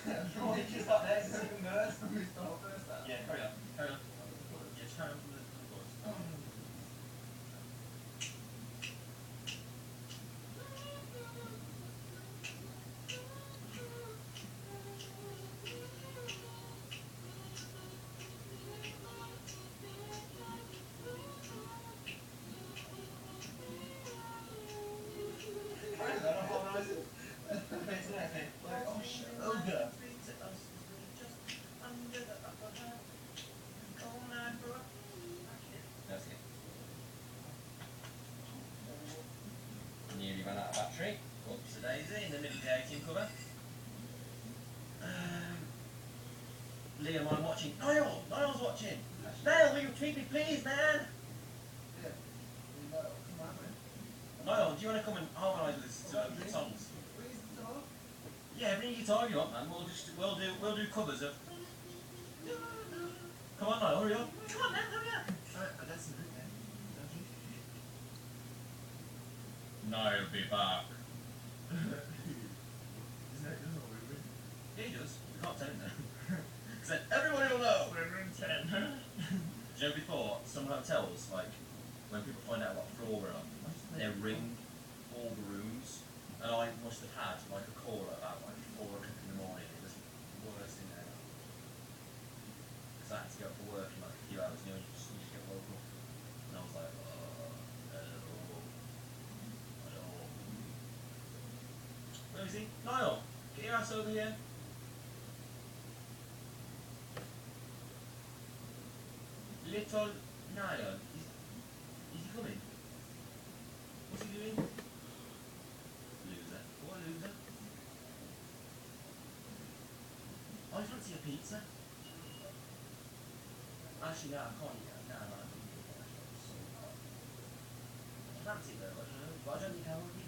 Just up there, second verse. Yeah, carry on. Carry on. Yeah, just carry on from the chorus. Nearly ran out of battery. Whoops a daisy in the middle of the 18 cover. Liam, I'm watching. Niall's watching. Niall, will you tweet me please, man? Niall, do you want to come and harmonise with us to songs? Yeah, bring your guitar if you want, man. We'll do covers of. Come on, Niall, hurry up. Come on, man, hurry up. Niall be back. Yeah, he does. We can't tell him that. He said, everybody will know. Do you know before, some hotels, like, when people find out what floor we're on, they ring all the rooms, and I must have had, like, a call at about, like, 4 o'clock in the morning. It was the worst thing ever. Because I had to go for work in, like, a few hours, you know, you just get woken up. And I was like, hello. Where is he? Niall, get your ass over here. Little Niall, is he coming? What's he doing? Loser. What a loser? I fancy a pizza. Actually, no, I can't eat that. No, I fancy it though. I don't think I will.